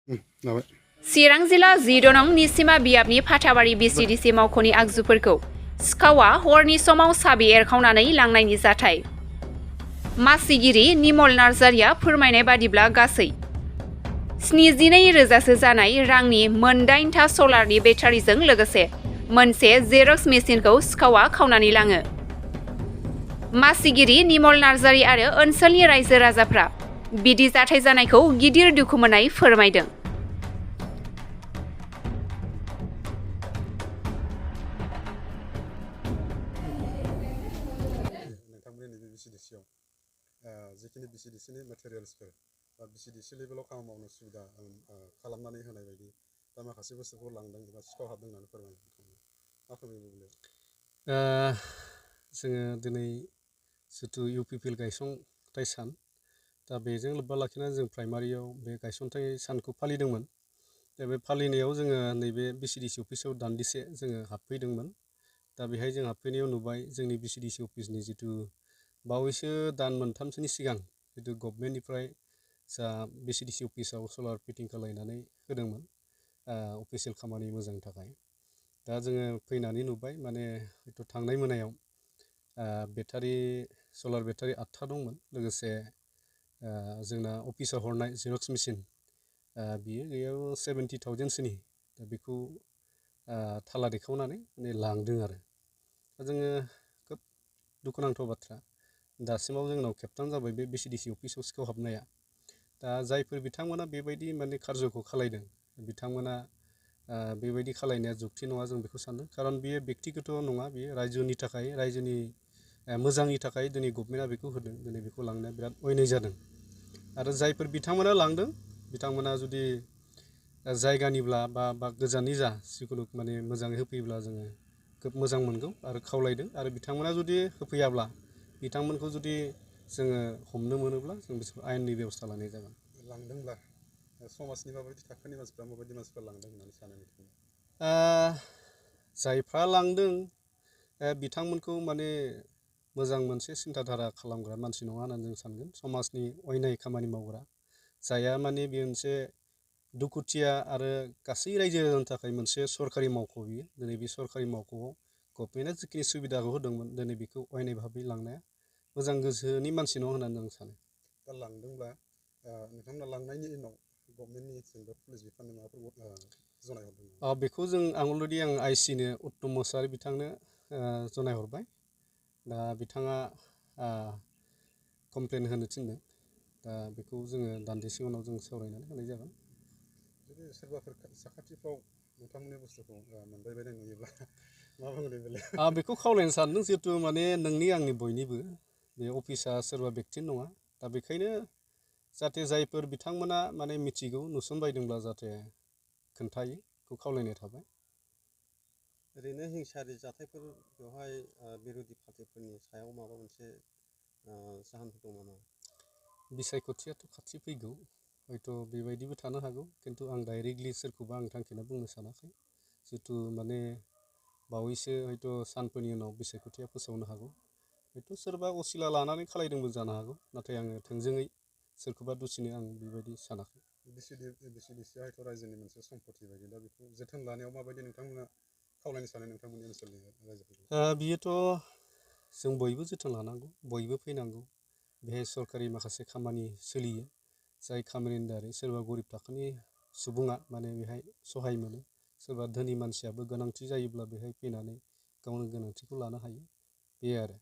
माबाय चिरां जिल्ला 10 नं निसिमा बियाबनि फाथाबारि बिसिडिसि मावख'नि आगजुफोरखौ सिखावा हरनि समाव साबि एरखावनानै लांनायनि जाथाय। मासिगिरि निमल नार्जारिया फोरमायनाय बादिब्ला गासै 72,000 जानाय रांनि मोन8था सलारनि बेटारिजों लोगोसे मोनसे जेरक्स मेसिनखौ सिखावा खावनानै लाङो। मासिगिरि निमल नार्जारि आरो ओनसोलनि रायजो राजाफ्रा बिदि जाथाय जानायखौ गिदिर दुखु मोननाय फोरमायदों। नोंथांमोननि नैबे बिसिडिसिआव जिखिनि बिसिडिसिनि मेटेरियेल्सफोर बा बिसिडिसि लेभेलाव खामानि मावनो सुबिदा खालामनानै होनाय बायदि दा माखासे बुस्थुखौ लांदों एबा सिखाव हाबदों होननानै फोरमायदों। मा फोरमायनो लुबैयो? जोङो दिनै जिथु UPPL गायसनथाय सान दा बेजों लोब्बा लाखिनानै जों प्राइमारियाव बे गायसनथाय सानखौ फालिदोंमोन। दा बे फालिनायाव जोङो नैबे बिसिडिसि अफिसाव दान्दिसे जोङो हाबफैदोंमोन। दा बेहाय जों हाबफैनायाव नुबाय जोंनि बिसिडिसि अफिसनि जिथु बावैसो दान मोनथामसोनि सिगां जिथु गभर्नमेन्टनिफ्राय जा बिसिडिसि अफिसाव सलार फिटिं खालायनानै होदोंमोन अफिसियेल खामानि मोजांनि थाखाय। दा जोङो फैनानै नुबाय माने हयथ' थांनाय मोनायाव सलार बेटारि 8था दंमोन, लोगोसे जोंना अफिसाव हरनाय जेरक्स मेसिन बियो गैयाव 70,000सोनि दा बेखौ थाला देखावनानै माने लांदों आरो। दा जोङो खोब दुखुनांथाव बाथ्रा, दासिमाव जोंनाव खेबथाम जाबाय बे बिसिडिसि अफिसाव सिखाव हाबनाया। दा जायफोर बिथांमोना बेबायदि माने खारज'खौ खालायदों बिथांमोना बेबायदि खालायनाया जुक्ति नङा जों बेखौ सानो। खारन बियो बेक्तिगत नङा, बियो रायजोनि थाखाय रायजोनि मोजांनि थाखाय दिनै गभर्नमेन्टआ बेखौ होदों, दिनै बेखौ लांनाया बिराद अयनाय जादों। आरो जायफोर बिथांमोना लांदों बिथांमोना जुदि जायगानिब्ला बा गोजाननि जा जिखुनु माने मोजाङै होफैयोब्ला जोङो खोब मोजां मोनगौ आरो खावलायदों। आरो बिथांमोना जुदि होफैयाब्ला बिथांमोनखौ जुदि जोङो हमनो मोनोब्ला जों बिसोरखौ आयेननि बेब'स्था लानाय जागोन। लांदोंब्ला समाजनि माबायदि थाखोनि मानसिफ्रा माबायदि मानसिफ्रा लांदों होननानै सानो नोंथाङा? जायफ्रा लांदों बिथांमोनखौ माने मोजां मोनसे सिन्थाधारा खालामग्रा मानसि नङा होननानै जों सानगोन। समाजनि अयनाय खामानि मावग्रा जायहा माने बे मोनसे दुखुथिया आरो गासै रायजो राजानि थाखाय मोनसे सरकारि मावख'। बियो दिनै बे सरकारि मावख'आव गभर्नमेन्टआ जिखिनि सुबिदाखौ होदोंमोन दिनै बेखौ अयनाय भाबै लांनाया मोजां गोसोनि मानसि नङा होननानै आं सानो। दा लांदोंब्ला नोंथांमोना लांनायनि उनाव गभर्नमेन्टनि जेनेबा पुलिस बिफाननि माबाफोर जनायहरदों? बेखौ अलरेडि आं आइसिनो उत्तम मोसाहारि बिथांनो जनायहरबाय। दा बिथाङा कमप्लेन होनो थिनदों। दा बेखौ जोङो दान्दिसे उनाव जों सावरायनानै होनाय जागोन। जुदि सोरबाफोर साखाथिफ्राव नोंथांमोननि बुस्थुखौ मोनबाय बायदि नुयोब्ला मा बुंनो बेलाय? बेखौ खावलायनो सानदों, जिहेतु माने नोंनि आंनि बयनिबो बे अफिसा सोरबा बेक्ति नङा। दा बेखायनो जाहाथे जायफोर बिथांमोना माने मिथिगौ नुसनबायदोंब्ला जाहाथे खोन्थायो, बेखौ खावलायनाय थाबाय। ओरैनो हिंसायारि जाथायफोर बेवहाय बिरोधि पार्टिफोरनि सायाव माबा मोनसे जाहोनफोर दं नामा? बिसायख'थियाथ' खाथि फैगौ, हयथ' बेबायदिबो थानो हागौ। खिन्थु आं डाइरेक्टलि सोरखौबा आं थांखिना बुंनो सानाखै। जिहेतु माने बावैसो हयथ' सानफोरनि उनाव बिसायख'थिया फोसावनो हागौ। हयथ' सोरबा असिला लानानै खालायदोंबो जानो हागौ। नाथाय आङो थोंजोङै सोरखौबा दुसिनो आं बेबायदि सानाखै। बिसिडिसिआ हयथ' रायजोनि मोनसे सम्पति बायदि, दा बेखौ जोथोन लानायाव माबायदि नोंथांमोना खावलायनो सानो नोंथांमोननि ओनसोलनि रायजोफोरखौ? बियोथ' जों बयबो जोथोन लानांगौ, बयबो फैनांगौ। बेहाय सरकारि माखासे खामानि सोलियो, जाय खामानिनि दारै सोरबा गरिब थाखोनि सुबुङा माने बेहाय सहाय मोनो, सोरबा धोनि मानसियाबो गोनांथि जायोब्ला बेहाय फैनानै गावनि गोनांथिखौ लानो हायो, बे आरो।